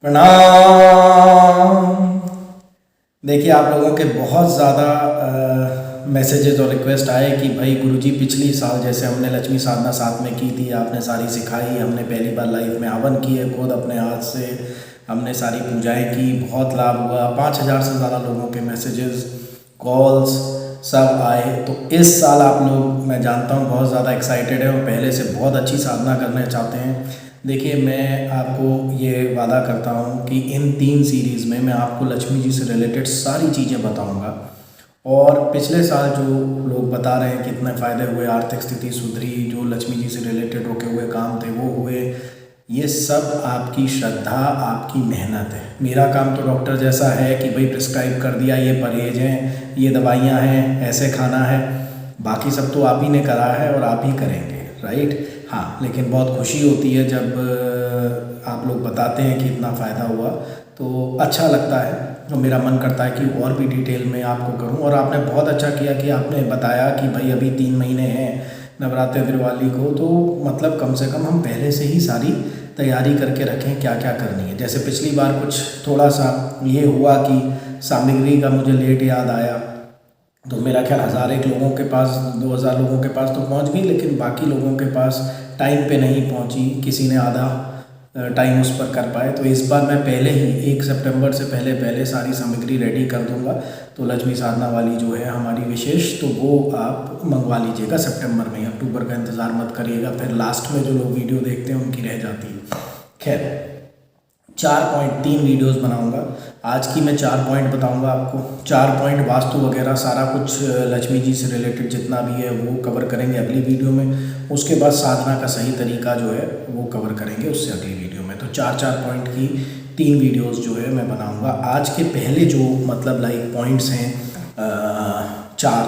प्रणाम। देखिए, आप लोगों के बहुत ज़्यादा मैसेजेस और रिक्वेस्ट आए कि भाई गुरुजी पिछली साल जैसे हमने लक्ष्मी साधना साथ में की थी, आपने सारी सिखाई, हमने पहली बार लाइफ में हवन किए, खुद अपने हाथ से हमने सारी पूजाएं की, बहुत लाभ हुआ। 5,000 से ज़्यादा लोगों के मैसेजेस, कॉल्स सब आए। तो इस साल आप लोग, मैं जानता हूँ, बहुत ज़्यादा एक्साइटेड है और पहले से बहुत अच्छी साधना करना चाहते हैं। देखिए, मैं आपको ये वादा करता हूँ कि इन 3 सीरीज़ में मैं आपको लक्ष्मी जी से रिलेटेड सारी चीज़ें बताऊँगा। और पिछले साल जो लोग बता रहे हैं कितने फ़ायदे हुए, आर्थिक स्थिति सुधरी, जो लक्ष्मी जी से रिलेटेड रुके हुए काम थे वो हुए, ये सब आपकी श्रद्धा, आपकी मेहनत है। मेरा काम तो डॉक्टर जैसा है कि भाई प्रिस्क्राइब कर दिया, ये परहेज हैं, ये दवाइयाँ हैं, ऐसे खाना है, बाकी सब तो आप ही ने करा है और आप ही करेंगे, राइट। हाँ, लेकिन बहुत खुशी होती है जब आप लोग बताते हैं कि इतना फ़ायदा हुआ, तो अच्छा लगता है और मेरा मन करता है कि और भी डिटेल में आपको करूं। और आपने बहुत अच्छा किया कि आपने बताया कि भाई अभी 3 महीने हैं नवरात्रि दिवाली को, तो मतलब कम से कम हम पहले से ही सारी तैयारी करके रखें क्या क्या करनी है। जैसे पिछली बार कुछ थोड़ा सा ये हुआ कि सामग्री का मुझे लेट याद आया, तो मेरा ख्याल 1,001 लोगों के पास, 2,000 लोगों के पास तो पहुंच गई, लेकिन बाकी लोगों के पास टाइम पे नहीं पहुंची, किसी ने आधा टाइम उस पर कर पाए। तो इस बार मैं पहले ही 1 सितंबर से पहले पहले सारी सामग्री रेडी कर दूंगा। तो लक्ष्मी साधना वाली जो है हमारी विशेष, तो वो आप मंगवा लीजिएगा सितंबर में, अक्टूबर का इंतज़ार मत करिएगा, फिर लास्ट में जो लोग वीडियो देखते हैं उनकी रह जाती है। खैर, 4.3 वीडियोस बनाऊंगा। आज की मैं 4 पॉइंट बताऊंगा आपको। 4 पॉइंट वास्तु वगैरह सारा कुछ लक्ष्मी जी से रिलेटेड जितना भी है वो कवर करेंगे अगली वीडियो में। उसके बाद साधना का सही तरीका जो है वो कवर करेंगे उससे अगली वीडियो में। तो 4 पॉइंट की 3 वीडियोस जो है मैं बनाऊंगा। आज के पहले जो मतलब लाइक पॉइंट्स हैं 4,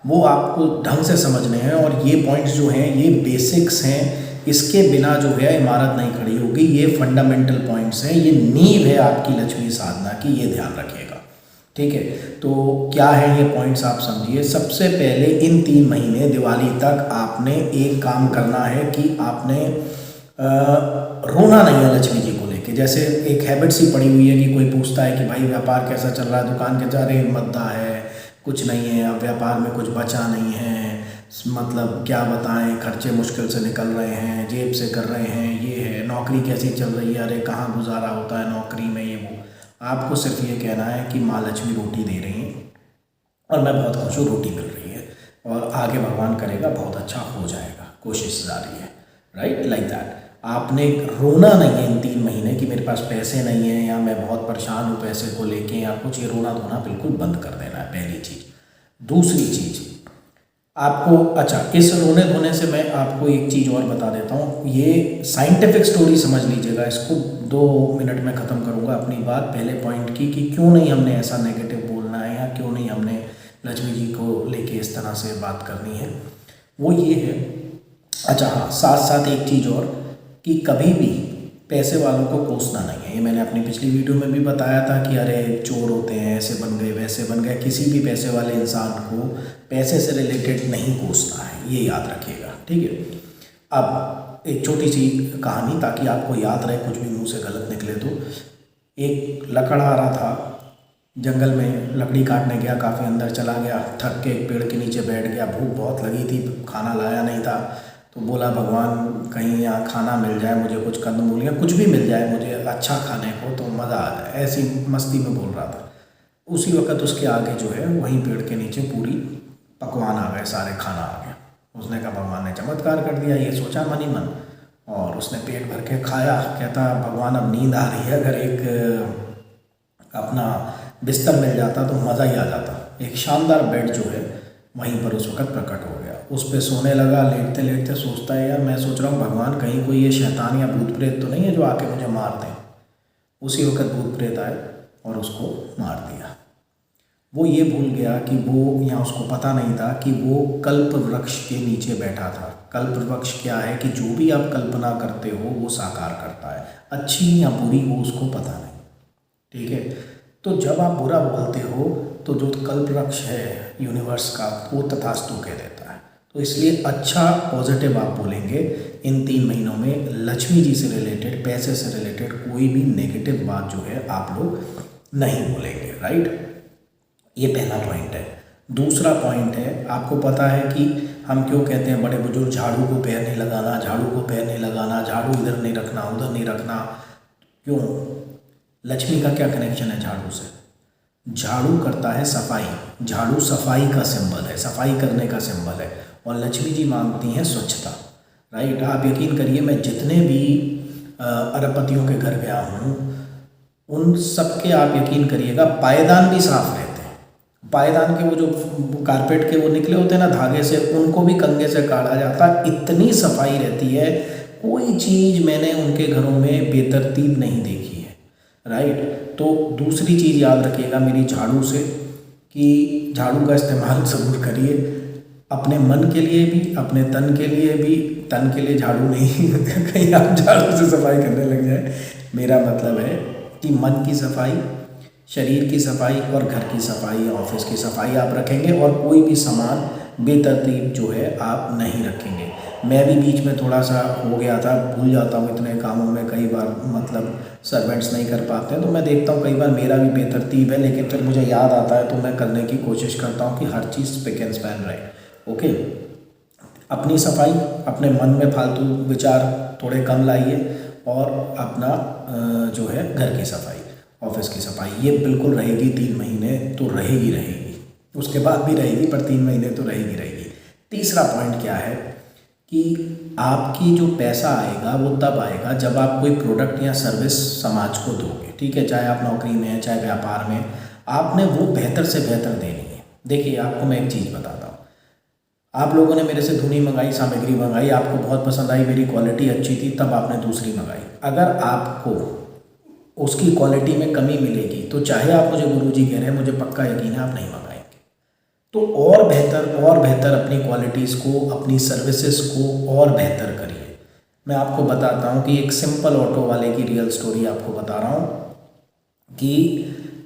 वो आपको ढंग से समझने हैं। और ये पॉइंट्स जो हैं ये बेसिक्स हैं, इसके बिना जो है इमारत नहीं खड़ी होगी। ये फंडामेंटल पॉइंट्स हैं, ये नींव है आपकी लक्ष्मी साधना की, ये ध्यान रखिएगा, ठीक है। तो क्या है ये पॉइंट्स आप समझिए। सबसे पहले इन 3 महीने दिवाली तक आपने एक काम करना है कि आपने रोना नहीं है लक्ष्मी जी को लेके। जैसे एक हैबिट सी पड़ी हुई है कि कोई पूछता है कि भाई व्यापार कैसा चल रहा है, दुकान के जा रहे मद्दा है, कुछ नहीं है, अब व्यापार में कुछ बचा नहीं है, मतलब क्या बताएं, खर्चे मुश्किल से निकल रहे हैं, जेब से कर रहे हैं, ये है, नौकरी कैसी चल रही है, अरे कहाँ गुजारा होता है नौकरी में, ये वो। आपको सिर्फ ये कहना है कि माँ लक्ष्मी रोटी दे रही हैं और मैं बहुत खुश हूँ, रोटी मिल रही है, और आगे भगवान करेगा बहुत अच्छा हो जाएगा, कोशिश जारी है, राइट, लाइक दैट। आपने रोना नहीं है इन 3 महीने कि मेरे पास पैसे नहीं हैं या मैं बहुत परेशान हूँ पैसे को लेके या कुछ, ये रोना धोना बिल्कुल बंद कर देना है, पहली चीज़। दूसरी चीज़ आपको, अच्छा, इस रोने धोने से मैं आपको एक चीज़ और बता देता हूँ। ये साइंटिफिक स्टोरी समझ लीजिएगा, इसको 2 मिनट में ख़त्म करूँगा अपनी बात पहले पॉइंट की कि क्यों नहीं हमने ऐसा नेगेटिव बोलना है या क्यों नहीं हमने लक्ष्मी जी को लेके इस तरह से बात करनी है। वो ये है, अच्छा हाँ, साथ साथ एक चीज़ और कि कभी भी पैसे वालों को कोसना नहीं है। ये मैंने अपनी पिछली वीडियो में भी बताया था कि अरे चोर होते हैं, ऐसे बन गए वैसे बन गए। किसी भी पैसे वाले इंसान को पैसे से रिलेटेड नहीं कोसना है, ये याद रखिएगा, ठीक है। अब एक छोटी सी कहानी, ताकि आपको याद रहे, कुछ भी मुंह से गलत निकले तो। एक लकड़हारा था, जंगल में लकड़ी काटने गया, काफ़ी अंदर चला गया, थक के एक पेड़ के नीचे बैठ गया, भूख बहुत लगी थी, खाना लाया नहीं था, तो बोला भगवान कहीं यहाँ खाना मिल जाए मुझे, कुछ कंदमूलियाँ कुछ भी मिल जाए मुझे अच्छा खाने को तो मज़ा आ जाए, ऐसी मस्ती में बोल रहा था। उसी वक्त उसके आगे जो है वहीं पेड़ के नीचे पूरी पकवान आ गए, सारे खाना आ गया। उसने कहा भगवान ने चमत्कार कर दिया, ये सोचा मन ही मन, और उसने पेट भर के खाया। कहता भगवान अब नींद आ रही है, अगर एक अपना बिस्तर मिल जाता तो मज़ा ही आ जाता। एक शानदार बेड जो है वहीं पर उस वक्त प्रकट हो गया, उस पे सोने लगा। लेटते लेटते सोचता है यार, मैं सोच रहा हूँ भगवान कहीं कोई ये शैतान या भूत प्रेत तो नहीं है जो आके मुझे मार दें। उसी वक्त भूत प्रेत आए और उसको मार दिया। वो ये भूल गया कि वो, यहाँ उसको पता नहीं था कि वो कल्प वृक्ष के नीचे बैठा था। कल्प वृक्ष क्या है कि जो भी आप कल्पना करते हो वो साकार करता है, अच्छी या बुरी वो उसको पता नहीं, ठीक है। तो जब आप बुरा बोलते हो तो जो कल्प वृक्ष है यूनिवर्स का, वो तथास्तु कह देता है। तो इसलिए अच्छा पॉजिटिव आप बोलेंगे। इन 3 महीनों में लक्ष्मी जी से रिलेटेड, पैसे से रिलेटेड कोई भी नेगेटिव बात जो है आप लोग नहीं बोलेंगे, राइट। ये पहला पॉइंट है। दूसरा पॉइंट है, आपको पता है कि हम क्यों कहते हैं बड़े बुजुर्ग झाड़ू को पैर नहीं लगाना, झाड़ू को पैर नहीं लगाना, झाड़ू इधर नहीं रखना, उधर नहीं रखना, क्यों? लक्ष्मी का क्या कनेक्शन है झाड़ू से? झाड़ू करता है सफाई, झाड़ू सफाई का सिंबल है, सफाई करने का सिंबल है, और लक्ष्मी जी मांगती हैं स्वच्छता, राइट। आप यकीन करिए, मैं जितने भी अरबपतियों के घर गया हूँ, उन सब के आप यकीन करिएगा पायदान भी साफ रहते हैं। पायदान के वो जो कारपेट के वो निकले होते हैं ना धागे से, उनको भी कंघे से काढ़ा जाता है, इतनी सफाई रहती है। कोई चीज़ मैंने उनके घरों में बेतरतीब नहीं देखी है, राइट। तो दूसरी चीज़ याद रखिएगा मेरी झाड़ू से, कि झाड़ू का इस्तेमाल ज़रूर करिए, अपने मन के लिए भी, अपने तन के लिए भी। तन के लिए झाड़ू नहीं कहीं आप झाड़ू से सफाई करने लग जाए। मेरा मतलब है कि मन की सफाई, शरीर की सफाई और घर की सफाई, ऑफिस की सफाई आप रखेंगे, और कोई भी सामान बेतरतीब जो है आप नहीं रखेंगे। मैं भी बीच में थोड़ा सा हो गया था, भूल जाता हूँ इतने कामों में, कई बार मतलब सर्वेंट्स नहीं कर पाते हैं, तो मैं देखता हूँ कई बार मेरा भी बेतरतीब है, लेकिन फिर मुझे याद आता है तो मैं करने की कोशिश करता हूँ कि हर चीज़ स्पिक एंड स्पैन रहे। ओके, अपनी सफाई, अपने मन में फालतू विचार थोड़े कम लाइए, और अपना जो है घर की सफाई, ऑफिस की सफाई, ये बिल्कुल रहेगी। 3 महीने तो रहेगी, उसके बाद भी रहेगी, पर 3 महीने तो रहेगी। तीसरा पॉइंट क्या है कि आपकी जो पैसा आएगा वो तब आएगा जब आप कोई प्रोडक्ट या सर्विस समाज को दोगे, ठीक है। चाहे आप नौकरी में हैं, चाहे व्यापार में, आपने वो बेहतर से बेहतर देनी है। देखिए, आपको मैं एक चीज़ बताता हूँ, आप लोगों ने मेरे से धुनी मंगाई, सामग्री मंगाई, आपको बहुत पसंद आई, मेरी क्वालिटी अच्छी थी, तब आपने दूसरी मंगाई। अगर आपको उसकी क्वालिटी में कमी मिलेगी तो चाहे आप मुझे गुरुजी कह रहे हैं, मुझे पक्का यकीन है आप नहीं मंगाएंगे। तो और बेहतर अपनी क्वालिटीज़ को, अपनी सर्विसेज को और बेहतर करिए। मैं आपको बताता हूँ कि एक सिंपल ऑटो वाले की रियल स्टोरी आपको बता रहा हूँ कि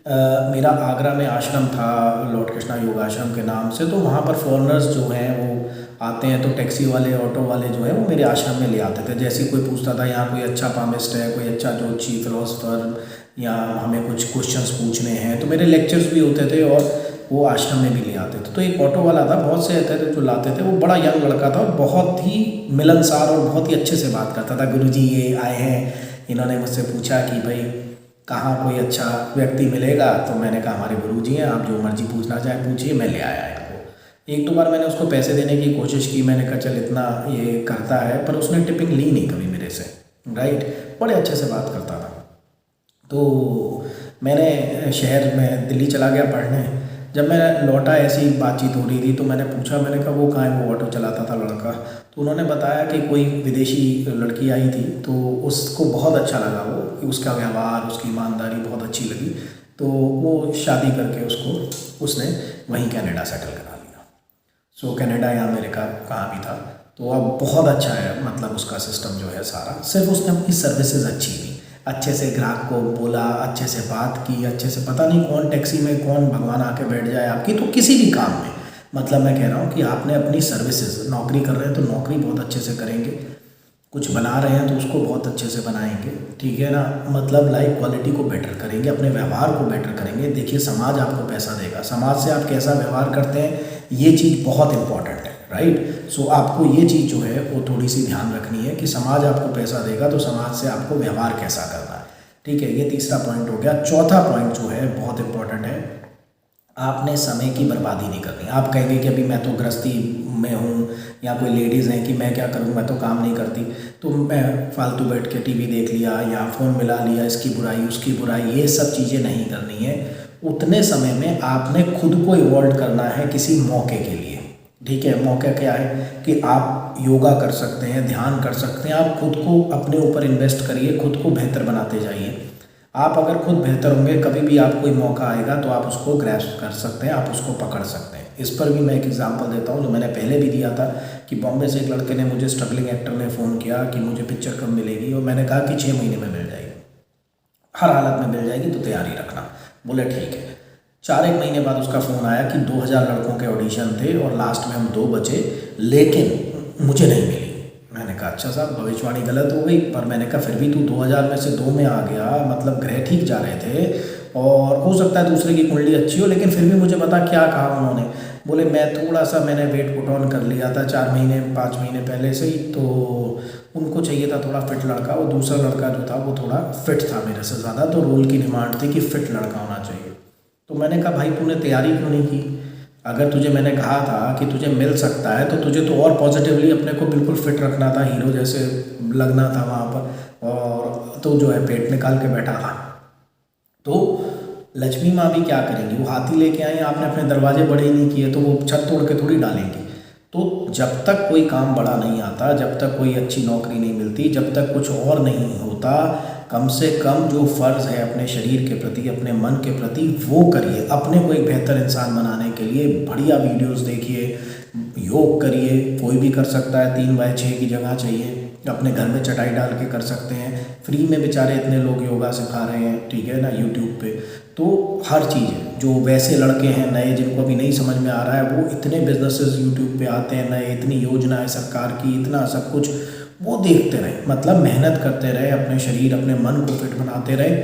मेरा आगरा में आश्रम था, लॉर्ड कृष्णा योगाश्रम के नाम से। तो वहाँ पर फॉरेनर्स जो हैं वो आते हैं, तो टैक्सी वाले, ऑटो वाले जो है वो मेरे आश्रम में ले आते थे। जैसे कोई पूछता था यहाँ कोई अच्छा पामिस्ट है, कोई अच्छा ज्योतिषी फिलोसफर, या हमें कुछ क्वेश्चंस पूछने हैं, तो मेरे लेक्चर्स भी होते थे और वो आश्रम में भी ले आते थे। तो एक ऑटो वाला था, बहुत से ऐसे थे जो लाते थे, वो बड़ा यंग लड़का था और बहुत ही मिलनसार और बहुत ही अच्छे से बात करता था। गुरुजी ये आए हैं, इन्होंने मुझसे पूछा कि भाई कहाँ कोई अच्छा व्यक्ति मिलेगा, तो मैंने कहा हमारे गुरुजी हैं, आप जो मर्जी पूछना चाहे पूछिए, मैं ले आया इनको। 1-2 बार मैंने उसको पैसे देने की कोशिश की, मैंने कहा चल इतना ये करता है, पर उसने टिपिंग ली नहीं कभी मेरे से, राइट। बड़े अच्छे से बात करता था। तो मैंने शहर में दिल्ली चला गया पढ़ने। जब मैं लौटा, ऐसी बातचीत हो रही थी, तो मैंने पूछा, मैंने कहा वो कहाँ है, वो ऑटो चलाता था लड़का। तो उन्होंने बताया कि कोई विदेशी लड़की आई थी, तो उसको बहुत अच्छा लगा वो, कि उसका व्यवहार, उसकी ईमानदारी बहुत अच्छी लगी। तो वो शादी करके उसने वहीं कनाडा सेटल करा लिया। सो कनाडा या अमेरिका कहाँ भी था, तो अब बहुत अच्छा है, मतलब उसका सिस्टम जो है सारा। सिर्फ उसने अपनी सर्विसेज अच्छी दी, अच्छे से ग्राहक को बोला, अच्छे से बात की, अच्छे से, पता नहीं कौन टैक्सी में कौन भगवान आके बैठ जाए आपकी, तो किसी भी काम में, मतलब मैं कह रहा हूँ कि आपने अपनी सर्विसेज, नौकरी कर रहे हैं तो नौकरी बहुत अच्छे से करेंगे, कुछ बना रहे हैं तो उसको बहुत अच्छे से बनाएंगे, ठीक है ना। मतलब लाइफ क्वालिटी को बेटर करेंगे, अपने व्यवहार को बेटर करेंगे। देखिए, समाज आपको पैसा देगा, समाज से आप कैसा व्यवहार करते हैं, ये चीज़ बहुत इंपॉर्टेंट है, राइट। सो आपको ये चीज़ जो है वो थोड़ी सी ध्यान रखनी है कि समाज आपको पैसा देगा तो समाज से आपको व्यवहार कैसा करना है, ठीक है। ये तीसरा पॉइंट हो गया। चौथा पॉइंट जो है बहुत इंपॉर्टेंट है, आपने समय की बर्बादी नहीं करनी। आप कहेंगे कि अभी मैं तो गृहस्थी में हूँ, या कोई लेडीज़ हैं कि मैं क्या करूँ, मैं तो काम नहीं करती, तो मैं फालतू बैठ के टीवी देख लिया या फ़ोन मिला लिया, इसकी बुराई उसकी बुराई, ये सब चीज़ें नहीं करनी है। उतने समय में आपने खुद को इवॉल्व करना है किसी मौके के लिए, ठीक है। मौका क्या है कि आप योगा कर सकते हैं, ध्यान कर सकते हैं, आप खुद को अपने ऊपर इन्वेस्ट करिए, खुद को बेहतर बनाते जाइए। आप अगर खुद बेहतर होंगे, कभी भी आप कोई मौका आएगा तो आप उसको ग्रैस्प कर सकते हैं, आप उसको पकड़ सकते हैं। इस पर भी मैं एक एग्जांपल देता हूँ जो मैंने पहले भी दिया था, कि बॉम्बे से एक लड़के ने मुझे, स्ट्रगलिंग एक्टर ने फ़ोन किया कि मुझे पिक्चर कब मिलेगी, और मैंने कहा कि 6 महीने में मिल जाएगी, हर हालत में मिल जाएगी, तो तैयारी रखना। बोले ठीक है। 4 एक महीने बाद उसका फ़ोन आया कि 2000 लड़कों के ऑडिशन थे और लास्ट में हम 2 बचे, लेकिन मुझे नहीं मिली। मैंने कहा अच्छा साहब, भविष्यवाणी गलत हो गई। पर मैंने कहा फिर भी तू 2000 में से 2 में आ गया, मतलब ग्रह ठीक जा रहे थे और हो सकता है दूसरे की कुंडली अच्छी हो, लेकिन फिर भी मुझे बता क्या कहा उन्होंने। बोले मैं थोड़ा सा मैंने वेट पुट ऑन कर लिया था 4 महीने 5 महीने पहले से ही, तो उनको चाहिए था थोड़ा फिट लड़का, और दूसरा लड़का जो था वो थोड़ा फिट था मेरे से ज़्यादा, तो रोल की डिमांड थी कि फिट लड़का होना चाहिए। तो मैंने कहा भाई तूने तैयारी क्यों नहीं की? अगर तुझे मैंने कहा था कि तुझे मिल सकता है तो तुझे तो और पॉजिटिवली अपने को बिल्कुल फिट रखना था, हीरो जैसे लगना था वहाँ पर, और तो जो है पेट निकाल के बैठा था। तो लक्ष्मी माँ भी क्या करेंगी, वो हाथी लेके आए, आपने अपने दरवाजे बड़े ही नहीं किए तो वो छत तोड़ के थोड़ी डालेंगी। तो जब तक कोई काम बड़ा नहीं आता, जब तक कोई अच्छी नौकरी नहीं मिलती, जब तक कुछ और नहीं होता, कम से कम जो फ़र्ज़ है अपने शरीर के प्रति, अपने मन के प्रति, वो करिए। अपने को एक बेहतर इंसान बनाने के लिए बढ़िया वीडियोस देखिए, योग करिए, कोई भी कर सकता है, 3x6 की जगह चाहिए, अपने घर में चटाई डाल के कर सकते हैं, फ्री में बेचारे इतने लोग योगा सिखा रहे हैं, ठीक है ना, यूट्यूब पे। तो हर चीज़ है, जो वैसे लड़के हैं नए जिनको अभी नहीं समझ में आ रहा है, वो इतने बिजनेसेस यूट्यूब पे आते हैं नए, इतनी योजनाएं सरकार की, इतना सब कुछ, वो देखते रहे, मतलब मेहनत करते रहे, अपने शरीर अपने मन को फिट बनाते रहे,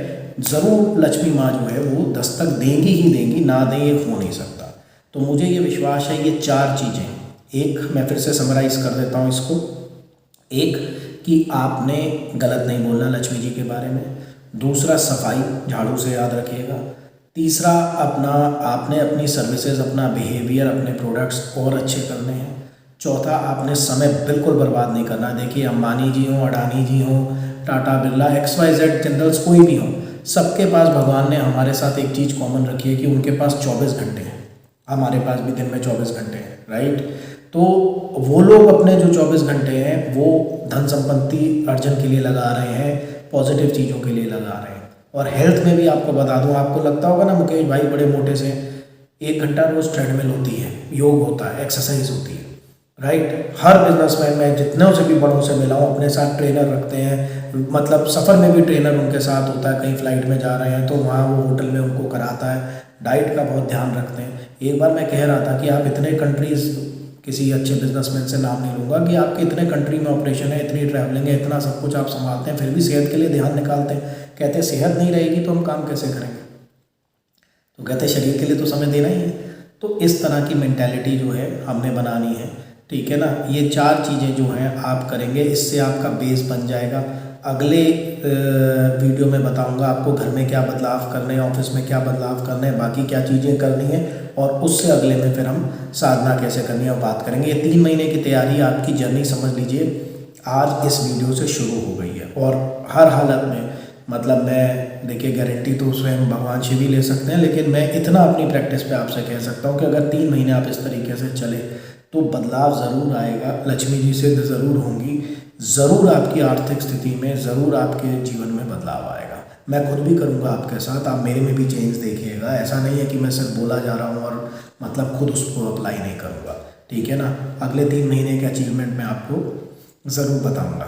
ज़रूर लक्ष्मी माँ जो है वो दस्तक देंगी ही देंगी, ना दें ये हो नहीं सकता। तो मुझे ये विश्वास है, ये 4 चीज़ें, एक मैं फिर से समराइज़ कर देता हूँ इसको। एक कि आपने गलत नहीं बोलना लक्ष्मी जी के बारे में, दूसरा सफाई झाड़ू से याद रखिएगा, तीसरा आपने अपनी सर्विसेज, अपना बिहेवियर, अपने प्रोडक्ट्स और अच्छे करने हैं, चौथा आपने समय बिल्कुल बर्बाद नहीं करना। देखिए अंबानी जी हों, अडानी जी हों, टाटा बिरला, XYZ जनरल्स, कोई भी हों, सबके पास भगवान ने हमारे साथ एक चीज़ कॉमन रखी है कि उनके पास 24 घंटे हैं, हमारे पास भी दिन में 24 घंटे हैं, राइट। तो वो लोग अपने जो 24 घंटे हैं वो धन संपत्ति अर्जन के लिए लगा रहे हैं, पॉजिटिव चीज़ों के लिए लगा रहे हैं। और हेल्थ में भी आपको बता दूं, आपको लगता होगा ना मुकेश भाई बड़े मोटे से, 1 घंटा रोज़ ट्रेडमिल होती है, योग होता है, एक्सरसाइज होती है, राइट। हर बिजनेसमैन में जितनों से भी बड़ों से मिला हूँ, अपने साथ ट्रेनर रखते हैं, मतलब सफ़र में भी ट्रेनर उनके साथ होता है, कहीं फ्लाइट में जा रहे हैं तो वहाँ वो होटल में उनको कराता है, डाइट का बहुत ध्यान रखते हैं। एक बार मैं कह रहा था कि आप इतने कंट्रीज़, किसी अच्छे बिजनेसमैन से नाम नहीं लूँगा, कि आपके इतने कंट्री में ऑपरेशन है, इतनी ट्रैवलिंग है, इतना सब कुछ आप संभालते हैं, फिर भी सेहत के लिए ध्यान निकालते हैं। कहते हैं सेहत नहीं रहेगी तो हम काम कैसे करेंगे, तो कहते हैं शरीर के लिए तो समय देना ही है। तो इस तरह की मेंटालिटी जो है हमने बनानी है, ठीक है ना। ये 4 चीज़ें जो हैं आप करेंगे, इससे आपका बेस बन जाएगा। अगले वीडियो में बताऊंगा आपको घर में क्या बदलाव करने हैं, ऑफिस में क्या बदलाव करने हैं, बाकी क्या चीज़ें करनी है, और उससे अगले में फिर हम साधना कैसे करनी है और बात करेंगे। ये 3 महीने की तैयारी, आपकी जर्नी समझ लीजिए आज इस वीडियो से शुरू हो गई है। और हर हालत में, मतलब मैं देखिए गारंटी तो स्वयं भगवान शिव ही ले सकते हैं, लेकिन मैं इतना अपनी प्रैक्टिस पे आपसे कह सकता हूँ कि अगर 3 महीने आप इस तरीके से चले तो बदलाव ज़रूर आएगा, लक्ष्मी जी से ज़रूर होंगी, ज़रूर आपकी आर्थिक स्थिति में, ज़रूर आपके जीवन में बदलाव आएगा। मैं खुद भी करूँगा आपके साथ, आप मेरे में भी चेंज देखिएगा। ऐसा नहीं है कि मैं सिर्फ बोला जा रहा हूँ और मतलब खुद उसको अप्लाई नहीं करूँगा, ठीक है ना। अगले 3 महीने के अचीवमेंट मैं आपको ज़रूर बताऊँगा,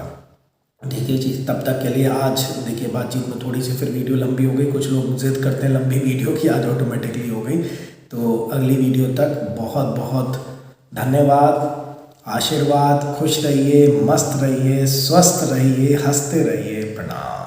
देखिए जी। तब तक के लिए आज देखिए बातचीत में थोड़ी सी फिर वीडियो लंबी हो गई, कुछ लोग जिद करते हैं लंबी वीडियो की, आज ऑटोमेटिकली हो गई। तो अगली वीडियो तक बहुत बहुत धन्यवाद, आशीर्वाद, खुश रहिए, मस्त रहिए, स्वस्थ रहिए, हंसते रहिए, प्रणाम।